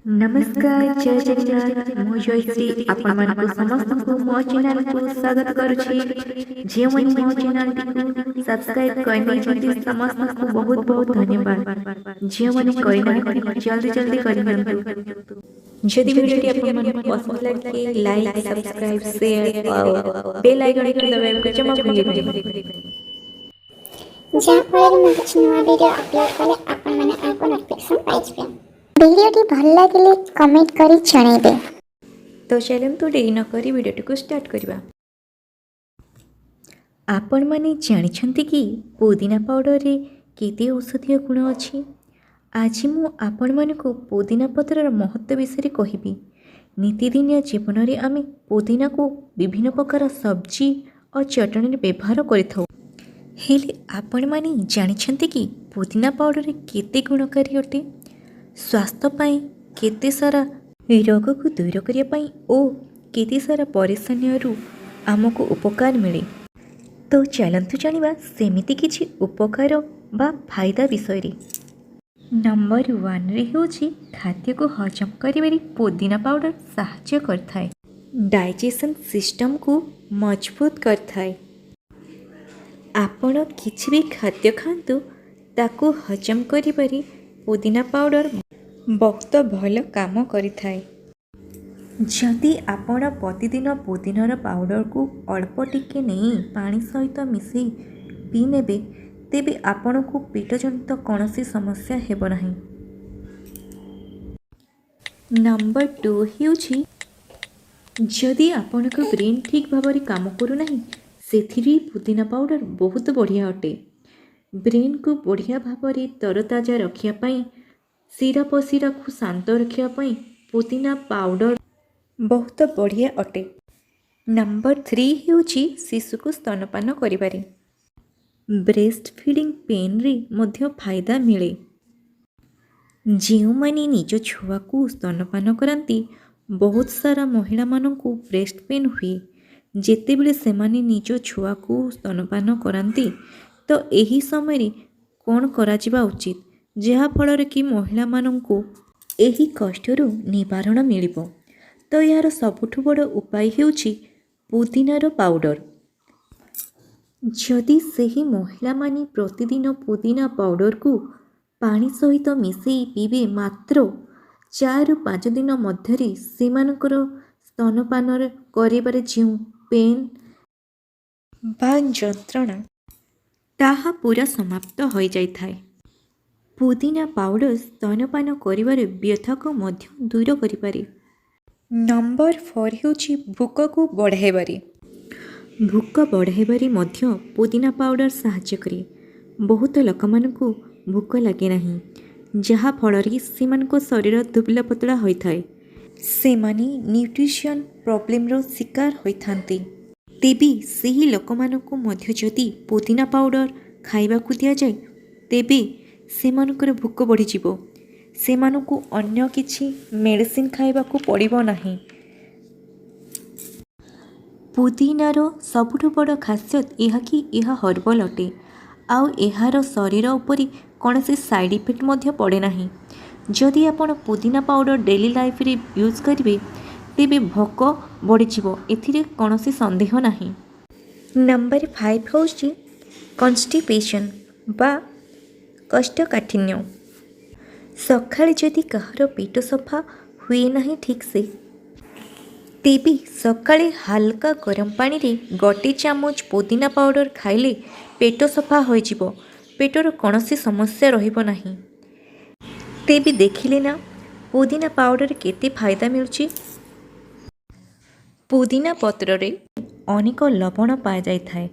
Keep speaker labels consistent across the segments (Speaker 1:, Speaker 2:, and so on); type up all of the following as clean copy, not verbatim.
Speaker 1: नमस्कार जय जगन्नाथ मु जयश्री आपण मानकु समस्तଙ୍କୁ मो चैनल को स्वागत करूछि जे मनी मो चैनल को सब्सक्राइब करने जति समस्तଙ୍କୁ बहुत बहुत धन्यवाद जे मनी करिना जल्दी जल्दी करिनंतु जदि वीडियो आपण मानकु पसंद लागे लाइक सब्सक्राइब शेयर और बेल आइकन को दबाइबा जमा भूलिबेनी
Speaker 2: जहाँफल मैं कुछ नुआ वीडियो अपलोड कले आपण माने आको नोटिफिकेशन पाइबे। वीडियोटी भल लगे कमेंट करी जणाइबे।
Speaker 1: तो चलन्तु देरी न करी वीडियो को स्टार्ट करबा। आपण माने जानिछंती कि पुदीना पाउडर रे केते औषधीय गुण अछि। आज मु आपण मानकु पुदीना पत्रर महत्व विषय कहिबी। नीतिदिनिया जीवन रे आमे पुदीना को विभिन्न प्रकार सब्जी और चटनी रे व्यवहार करिथौ। हेले आपण माने जानिछंती कि पुदीना पाउडर रे केते गुणकारी अटे। स्वास्थ्य पाई केते सारा रोग को दूर करिया पाई ओ केते सारा परेशानी आमको उपकार मिले। तो चलन्तु जानिबा सेमिति किछि उपकार बा फायदा विषय रे। नंबर 1 रे होछि खाद्य को हजम करिबारे पुदीना पाउडर सहायता करथाय। डाइजेशन सिस्टम को मजबूत करथाय। आपण किछि भी खाद्य खांतु ताको हजम करिबारे पुदीना पाउडर बहुत भल काम करिथाय। जदि आपण प्रतिदिन पुदीनार पाउडर को अल्प टिके नहीं पानी सहित मिसई पी नेबे तेबे आपण को पेट जनित कौनसी समस्या हेब नाही। नंबर 2 हेउछि जदि आपण को ब्रेन ठीक भाव में काम करू नाही सेथिरि पुदीना पाउडर बहुत बढ़िया अटे। ब्रेन को बढ़िया भाव में तरताजा रखिया पाई सिरा पशिरा को शांत रखिया पुदीना पाउडर बहुत बढ़िया अटे। नंबर 3 हेउछि शिशु को स्तनपान करिबारे ब्रेस्ट फीडिंग पेन रे मध्य फायदा मिले। जो माने निज छुआ को स्तनपान करती बहुत सारा महिला मानकु ब्रेस्ट पेन हुए जेते बेले से माने निज छुआ को स्तनपान करती तो एही समय रे कोन करा जिबा उचित जहा फल कि महिला मानकु एही कष्टरू निवारण मिलिबो। तो यार सबुठु बड़ उपाय हेउछि पुदीनार पाउडर। जदि सही महिला माने प्रतिदिन पुदीना पाउडर को पानी सहित मिसई पीबे मात्र 4 ରୁ 5 दिन मध्य सेमानकर स्तनपान करिबारे जो पेन बा जंत्रणा ताहा पूरा समाप्त हो जाइथाय। पुदीना पाउडर स्तनपान करिबारे व्यथा को मध्य दूर करिपारे। नंबर 4 हेउछि भूक को बढ़ाइबारे। भूक बढ़ाइबारे मध्य पुदीना पाउडर सहायता करे। बहुत लोकमानकु भूक लागे नाही जहा फल रे सेमानक शरीर दुबला पतला होइथाय। सेमानी न्यूट्रिशन प्रॉब्लम रो शिकार होइथांती। तेबी सही लोकमानकु मध्य जदि पुदीना पाउडर खाइबाकु दिया जाय तेबे सेमानकर भूक बढ़ी जिवो। सेमानकु अन्य किछि मेडिसिन खाइबाकु पड़िबो नाही। पुदीनार सबुठु बड़ खासियत यह कि यह हर्बल अटे आउ एहार शरीर उपरि कौनसी साइड इफेक्ट मध्य पड़े नाही। जदि आपण पुदीना पाउडर डेली लाइफ रे यूज करिवे तेबे भोक बढ़ी जिवो एथिरे कौनसी संदेह नाही। नंबर 5 होछि कॉन्स्टिपेशन बा कोष्ठकाठिन्य। सकाळे जदि कहार पेट सफा हुए नहीं ठीक से तेबे सकाळे हल्का गरम पानी रे गोटे चामच पुदीना पाउडर खाइले पेट सफा हो जिवो। पेटर कौनसी समस्या रहिबो नाही। तेबे देखिले ना पुदीना पाउडर केते फायदा मिलुची। पुदीना पत्र रे अनेक लवण पाया जाय थाए।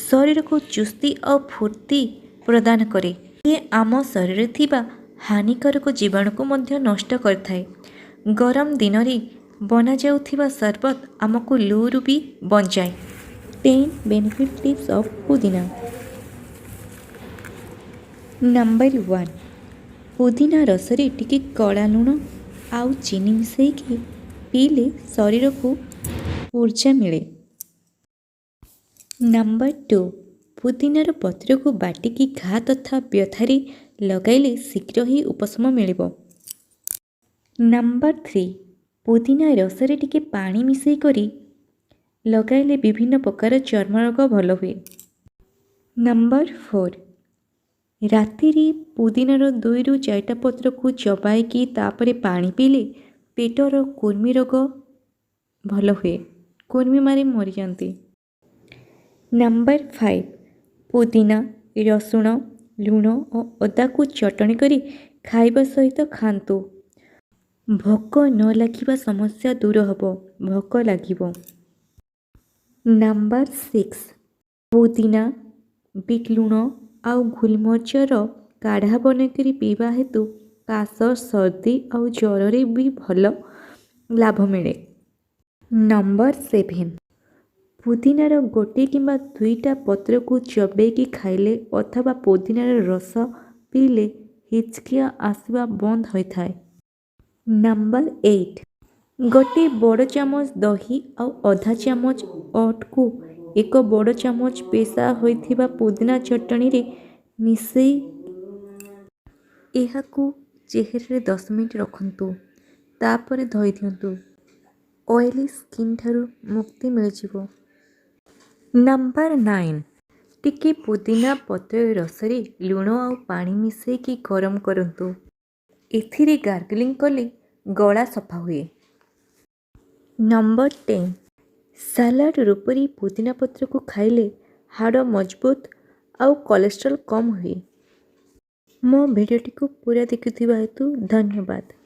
Speaker 1: शरीर को चुस्ती और फुर्ती प्रदान करे। ये आम शरीर थिबा हानिकारक जीवाणु को मध्य नष्ट करथाए। गरम दिन रे बना जाउथिबा शरबत आमको लूरू भी बचाए। 10 बेनिफिट टिप्स ऑफ पुदीना। नंबर 1 पुदीना रस रे टिके कड़ा लुण आउ चीनी मिसई कि पीले शरीर को ऊर्जा मिले। नंबर 2 पुदीनार पत्र को बाटिकी घा तथा व्यथारे लगाइले शीघ्र ही उपशम मिलिबो। ନମ୍ବର 3 ପୁଦିନା ରସରେ ଟିକେ ପାଣି ମିଶାଇ କରି ଲଗାଇଲେ ବିଭିନ୍ନ ପ୍ରକାର ଚର୍ମ ରୋଗ ଭଲ ହୁଏ। ନମ୍ବର 4 ରାତିରେ ପୁଦିନାର 2ରୁ 4ଟା ପତ୍ରକୁ ଚବାଇକି ତାପରେ ପାଣି ପିଇଲେ ପେଟର କୁର୍ମୀ ରୋଗ ଭଲ ହୁଏ, କୁର୍ମୀମାନେ ମରିଯାଆନ୍ତି। ନମ୍ବର 5 ପୁଦିନା, ରସୁଣ, ଲୁଣ ଓ ଅଦାକୁ ଚଟଣି କରି ଖାଇବା ସହିତ ଖାଆନ୍ତୁ। ଭୋକ ନ ଲାଗିବା ସମସ୍ୟା ଦୂର ହେବ, ଭୋକ ଲାଗିବ। ନମ୍ବର 6 ପୁଦିନା, ବିଟ୍ ଲୁଣ ଆଉ ଗୋଲମରିଚର କାଢ଼ା ବନେଇକରି ପିଇବା ହେତୁ କାଶ, ସର୍ଦ୍ଦି ଆଉ ଜ୍ୱରରେ ବି ଭଲ ଲାଭ ମିଳେ। ନମ୍ବର 7 ପୁଦିନାର 1 କିମ୍ବା 2ଟା ପତ୍ରକୁ ଚୋବେଇକି ଖାଇଲେ ଅଥବା ପୁଦିନାର ରସ ପିଇଲେ ହିଚକିଆ ଆସିବା ବନ୍ଦ ହୋଇଥାଏ। ନମ୍ବର 8 ଗୋଟେ ବଡ଼ ଚାମଚ ଦହି ଆଉ ଅଧା ଚାମଚ ଅଟକୁ ଏକ ବଡ଼ ଚାମଚ ପେଷା ହୋଇଥିବା ପୁଦିନା ଚଟଣିରେ ମିଶାଇ ଏହାକୁ ଚେହେରାରେ 10 ମିନିଟ୍ ରଖନ୍ତୁ, ତାପରେ ଧୋଇ ଦିଅନ୍ତୁ। ଅଏଲି ସ୍କିନ୍ ଠାରୁ ମୁକ୍ତି ମିଳିଯିବ। ନମ୍ବର 9 ଟିକେ ପୁଦିନା ପତ୍ର ରସରେ ଲୁଣ ଆଉ ପାଣି ମିଶାଇକି ଗରମ କରନ୍ତୁ। ଏଥିରେ ଗାର୍ଗଲିଂ କଲେ ଗଳା ସଫା ହୁଏ। ନମ୍ବର 10 ସାଲାଡ ରୂପରେ ପୁଦିନା ପତ୍ରକୁ ଖାଇଲେ ହାଡ଼ ମଜବୁତ ଆଉ କୋଲେଷ୍ଟ୍ରଲ୍ କମ୍ ହୁଏ। ମୋ ଭିଡ଼ିଓଟିକୁ ପୁରା ଦେଖିଥିବା ହେତୁ ଧନ୍ୟବାଦ।